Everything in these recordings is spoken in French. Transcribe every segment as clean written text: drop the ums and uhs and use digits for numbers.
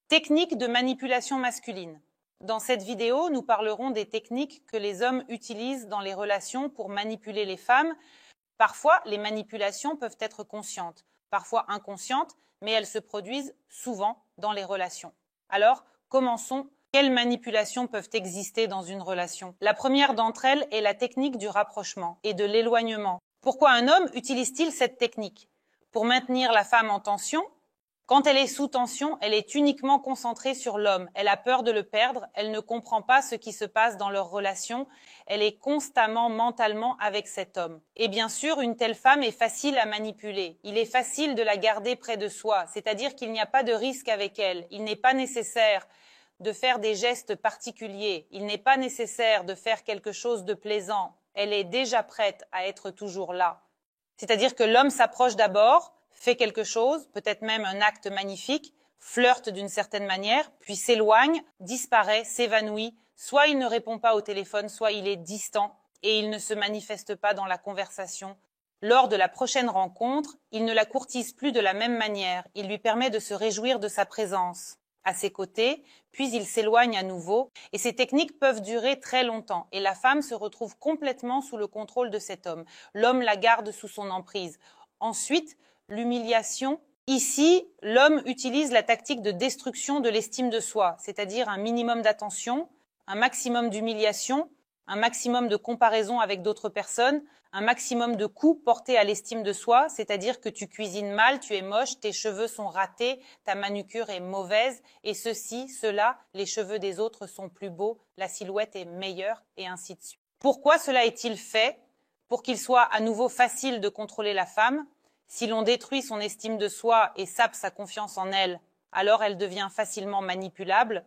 Techniques de manipulation masculine. Dans cette vidéo, nous parlerons des techniques que les hommes utilisent dans les relations pour manipuler les femmes. Parfois, les manipulations peuvent être conscientes, parfois inconscientes, mais elles se produisent souvent dans les relations. Alors, commençons. Quelles manipulations peuvent exister dans une relation? La première d'entre elles est la technique du rapprochement et de l'éloignement. Pourquoi un homme utilise-t-il cette technique? Pour maintenir la femme en tension. Quand elle est sous tension, elle est uniquement concentrée sur l'homme. Elle a peur de le perdre, elle ne comprend pas ce qui se passe dans leur relation, elle est constamment mentalement avec cet homme. Et bien sûr, une telle femme est facile à manipuler. Il est facile de la garder près de soi, c'est-à-dire qu'il n'y a pas de risque avec elle. Il n'est pas nécessaire de faire des gestes particuliers, il n'est pas nécessaire de faire quelque chose de plaisant. Elle est déjà prête à être toujours là. C'est-à-dire que l'homme s'approche d'abord, fait quelque chose, peut-être même un acte magnifique, flirte d'une certaine manière, puis s'éloigne, disparaît, s'évanouit. Soit il ne répond pas au téléphone, soit il est distant et il ne se manifeste pas dans la conversation. Lors de la prochaine rencontre, il ne la courtise plus de la même manière. Il lui permet de se réjouir de sa présence à ses côtés, puis il s'éloigne à nouveau. Et ces techniques peuvent durer très longtemps. Et la femme se retrouve complètement sous le contrôle de cet homme. L'homme la garde sous son emprise. Ensuite, l'humiliation. Ici, l'homme utilise la tactique de destruction de l'estime de soi, c'est-à-dire un minimum d'attention, un maximum d'humiliation, un maximum de comparaison avec d'autres personnes, un maximum de coups portés à l'estime de soi, c'est-à-dire que tu cuisines mal, tu es moche, tes cheveux sont ratés, ta manucure est mauvaise, et ceci, cela, les cheveux des autres sont plus beaux, la silhouette est meilleure, et ainsi de suite. Pourquoi cela est-il fait? Pour qu'il soit à nouveau facile de contrôler la femme. Si l'on détruit son estime de soi et sape sa confiance en elle, alors elle devient facilement manipulable.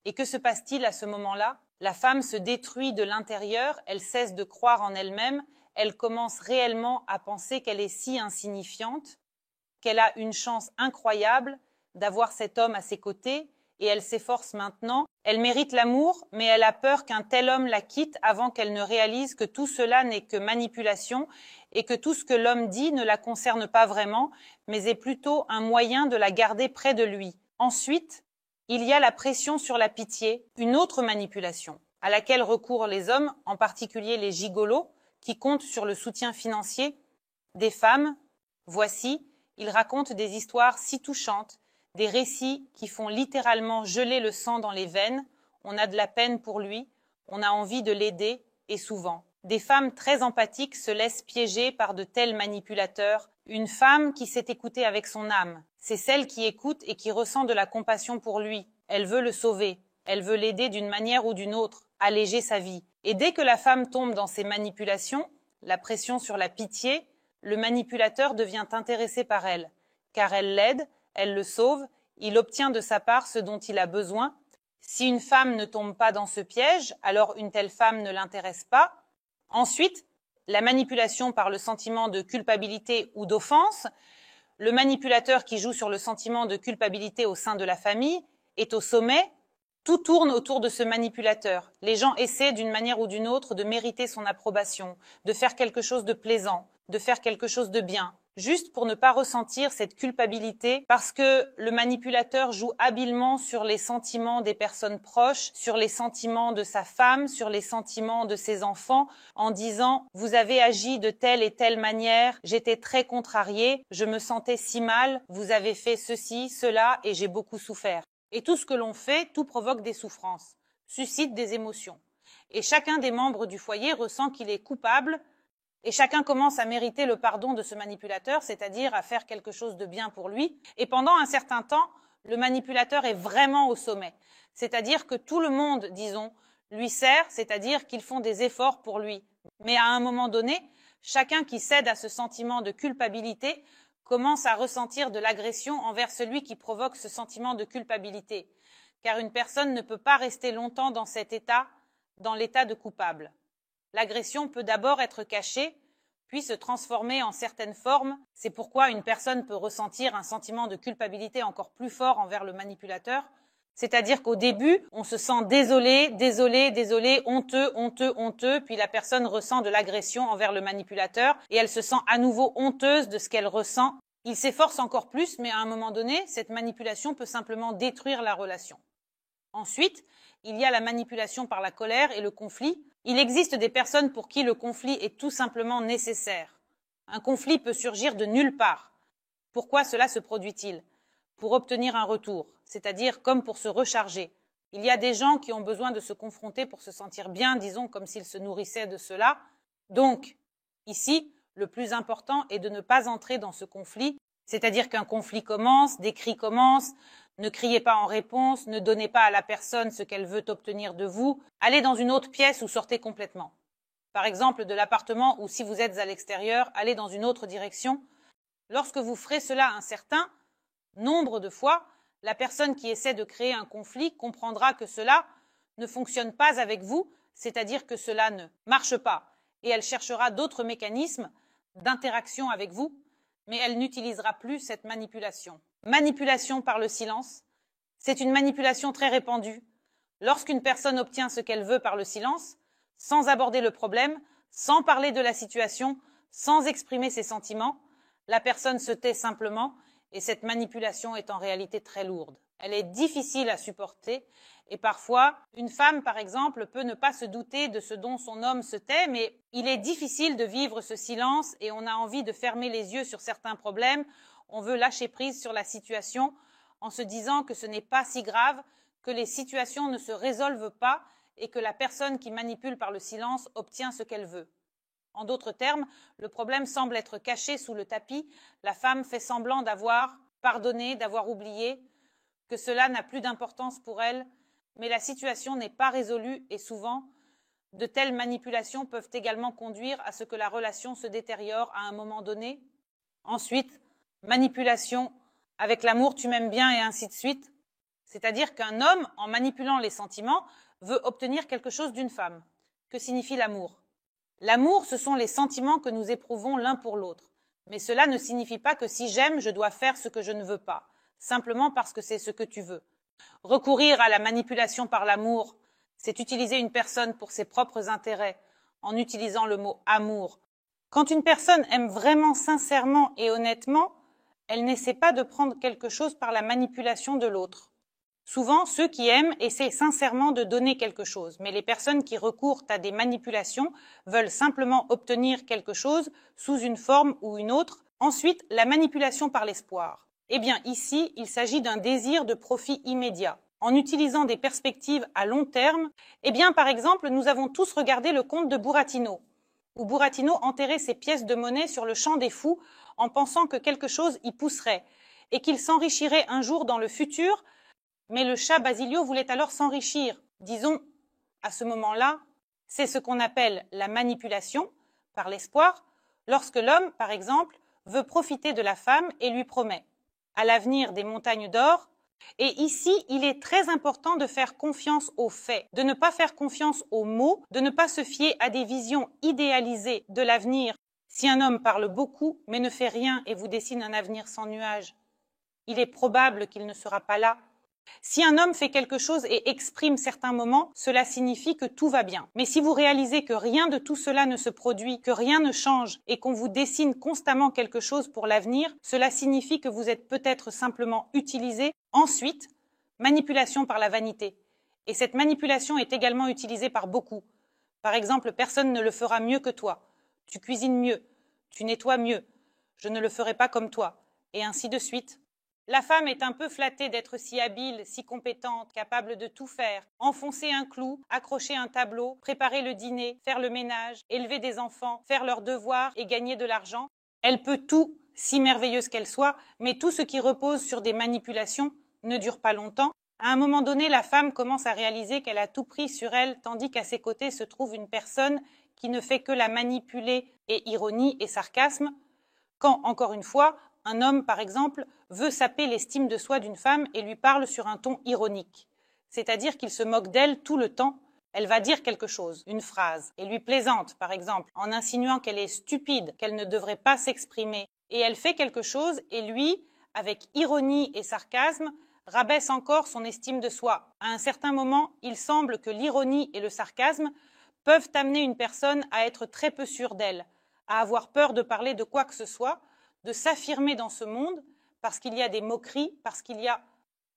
Et que se passe-t-il à ce moment-là? La femme se détruit de l'intérieur, elle cesse de croire en elle-même, elle commence réellement à penser qu'elle est si insignifiante, qu'elle a une chance incroyable d'avoir cet homme à ses côtés, et elle s'efforce maintenant. Elle mérite l'amour, mais elle a peur qu'un tel homme la quitte avant qu'elle ne réalise que tout cela n'est que manipulation et que tout ce que l'homme dit ne la concerne pas vraiment, mais est plutôt un moyen de la garder près de lui. Ensuite, il y a la pression sur la pitié, une autre manipulation, à laquelle recourent les hommes, en particulier les gigolos, qui comptent sur le soutien financier des femmes. Voici, ils racontent des histoires si touchantes, des récits qui font littéralement geler le sang dans les veines. On a de la peine pour lui, on a envie de l'aider, et souvent. Des femmes très empathiques se laissent piéger par de tels manipulateurs. Une femme qui s'est écoutée avec son âme, c'est celle qui écoute et qui ressent de la compassion pour lui. Elle veut le sauver, elle veut l'aider d'une manière ou d'une autre, alléger sa vie. Et dès que la femme tombe dans ces manipulations, la pression sur la pitié, le manipulateur devient intéressé par elle, car elle l'aide, elle le sauve, il obtient de sa part ce dont il a besoin. Si une femme ne tombe pas dans ce piège, alors une telle femme ne l'intéresse pas. Ensuite, la manipulation par le sentiment de culpabilité ou d'offense. Le manipulateur qui joue sur le sentiment de culpabilité au sein de la famille est au sommet. Tout tourne autour de ce manipulateur. Les gens essaient d'une manière ou d'une autre de mériter son approbation, de faire quelque chose de plaisant, de faire quelque chose de bien, juste pour ne pas ressentir cette culpabilité, parce que le manipulateur joue habilement sur les sentiments des personnes proches, sur les sentiments de sa femme, sur les sentiments de ses enfants, en disant « vous avez agi de telle et telle manière, j'étais très contrariée, je me sentais si mal, vous avez fait ceci, cela et j'ai beaucoup souffert ». Et tout ce que l'on fait, tout provoque des souffrances, suscite des émotions. Et chacun des membres du foyer ressent qu'il est coupable et chacun commence à mériter le pardon de ce manipulateur, c'est-à-dire à faire quelque chose de bien pour lui. Et pendant un certain temps, le manipulateur est vraiment au sommet. C'est-à-dire que tout le monde, disons, lui sert, c'est-à-dire qu'ils font des efforts pour lui. Mais à un moment donné, chacun qui cède à ce sentiment de culpabilité commence à ressentir de l'agression envers celui qui provoque ce sentiment de culpabilité. Car une personne ne peut pas rester longtemps dans cet état, dans l'état de coupable. L'agression peut d'abord être cachée, puis se transformer en certaines formes. C'est pourquoi une personne peut ressentir un sentiment de culpabilité encore plus fort envers le manipulateur. C'est-à-dire qu'au début, on se sent désolé, désolé, désolé, honteux, honteux, honteux, puis la personne ressent de l'agression envers le manipulateur et elle se sent à nouveau honteuse de ce qu'elle ressent. Il s'efforce encore plus, mais à un moment donné, cette manipulation peut simplement détruire la relation. Ensuite, il y a la manipulation par la colère et le conflit. Il existe des personnes pour qui le conflit est tout simplement nécessaire. Un conflit peut surgir de nulle part. Pourquoi cela se produit-il? Pour obtenir un retour, c'est-à-dire comme pour se recharger. Il y a des gens qui ont besoin de se confronter pour se sentir bien, disons comme s'ils se nourrissaient de cela. Donc, ici, le plus important est de ne pas entrer dans ce conflit, c'est-à-dire qu'un conflit commence, des cris commencent, ne criez pas en réponse, ne donnez pas à la personne ce qu'elle veut obtenir de vous, allez dans une autre pièce ou sortez complètement. Par exemple, de l'appartement ou si vous êtes à l'extérieur, allez dans une autre direction. Lorsque vous ferez cela un certain nombre de fois, la personne qui essaie de créer un conflit comprendra que cela ne fonctionne pas avec vous, c'est-à-dire que cela ne marche pas, et elle cherchera d'autres mécanismes d'interaction avec vous, mais elle n'utilisera plus cette manipulation. Manipulation par le silence, c'est une manipulation très répandue. Lorsqu'une personne obtient ce qu'elle veut par le silence, sans aborder le problème, sans parler de la situation, sans exprimer ses sentiments, la personne se tait simplement et cette manipulation est en réalité très lourde. Elle est difficile à supporter et parfois, une femme, par exemple, peut ne pas se douter de ce dont son homme se tait, mais il est difficile de vivre ce silence et on a envie de fermer les yeux sur certains problèmes. On veut lâcher prise sur la situation en se disant que ce n'est pas si grave, que les situations ne se résolvent pas et que la personne qui manipule par le silence obtient ce qu'elle veut. En d'autres termes, le problème semble être caché sous le tapis, la femme fait semblant d'avoir pardonné, d'avoir oublié, que cela n'a plus d'importance pour elle, mais la situation n'est pas résolue et souvent, de telles manipulations peuvent également conduire à ce que la relation se détériore à un moment donné. Ensuite, manipulation, avec l'amour tu m'aimes bien et ainsi de suite. C'est-à-dire qu'un homme, en manipulant les sentiments, veut obtenir quelque chose d'une femme. Que signifie l'amour? L'amour, ce sont les sentiments que nous éprouvons l'un pour l'autre. Mais cela ne signifie pas que si j'aime, je dois faire ce que je ne veux pas, simplement parce que c'est ce que tu veux. Recourir à la manipulation par l'amour, c'est utiliser une personne pour ses propres intérêts, en utilisant le mot amour. Quand une personne aime vraiment sincèrement et honnêtement, elle n'essaie pas de prendre quelque chose par la manipulation de l'autre. Souvent, ceux qui aiment essaient sincèrement de donner quelque chose, mais les personnes qui recourent à des manipulations veulent simplement obtenir quelque chose sous une forme ou une autre. Ensuite, la manipulation par l'espoir. Eh bien, ici, il s'agit d'un désir de profit immédiat. En utilisant des perspectives à long terme, eh bien, par exemple, nous avons tous regardé le conte de Buratino, où Buratino enterrait ses pièces de monnaie sur le champ des fous en pensant que quelque chose y pousserait et qu'il s'enrichirait un jour dans le futur. Mais le chat Basilio voulait alors s'enrichir. Disons, à ce moment-là, c'est ce qu'on appelle la manipulation par l'espoir, lorsque l'homme, par exemple, veut profiter de la femme et lui promet à l'avenir des montagnes d'or. Et ici, il est très important de faire confiance aux faits, de ne pas faire confiance aux mots, de ne pas se fier à des visions idéalisées de l'avenir. Si un homme parle beaucoup, mais ne fait rien et vous dessine un avenir sans nuages, il est probable qu'il ne sera pas là. Si un homme fait quelque chose et exprime certains moments, cela signifie que tout va bien. Mais si vous réalisez que rien de tout cela ne se produit, que rien ne change et qu'on vous dessine constamment quelque chose pour l'avenir, cela signifie que vous êtes peut-être simplement utilisé. Ensuite, manipulation par la vanité. Et cette manipulation est également utilisée par beaucoup. Par exemple, personne ne le fera mieux que toi. Tu cuisines mieux, tu nettoies mieux, je ne le ferai pas comme toi, et ainsi de suite. La femme est un peu flattée d'être si habile, si compétente, capable de tout faire. Enfoncer un clou, accrocher un tableau, préparer le dîner, faire le ménage, élever des enfants, faire leurs devoirs et gagner de l'argent. Elle peut tout, si merveilleuse qu'elle soit, mais tout ce qui repose sur des manipulations ne dure pas longtemps. À un moment donné, la femme commence à réaliser qu'elle a tout pris sur elle, tandis qu'à ses côtés se trouve une personne qui ne fait que la manipuler et ironie et sarcasme. Quand, encore une fois, un homme, par exemple, veut saper l'estime de soi d'une femme et lui parle sur un ton ironique. C'est-à-dire qu'il se moque d'elle tout le temps. Elle va dire quelque chose, une phrase, et lui plaisante, par exemple, en insinuant qu'elle est stupide, qu'elle ne devrait pas s'exprimer. Et elle fait quelque chose et lui, avec ironie et sarcasme, rabaisse encore son estime de soi. À un certain moment, il semble que l'ironie et le sarcasme peuvent amener une personne à être très peu sûre d'elle, à avoir peur de parler de quoi que ce soit, de s'affirmer dans ce monde parce qu'il y a des moqueries, parce qu'il y a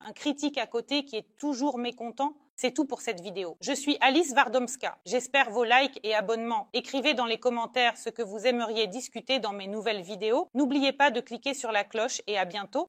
un critique à côté qui est toujours mécontent. C'est tout pour cette vidéo. Je suis Alice Wardomska. J'espère vos likes et abonnements. Écrivez dans les commentaires ce que vous aimeriez discuter dans mes nouvelles vidéos. N'oubliez pas de cliquer sur la cloche et à bientôt.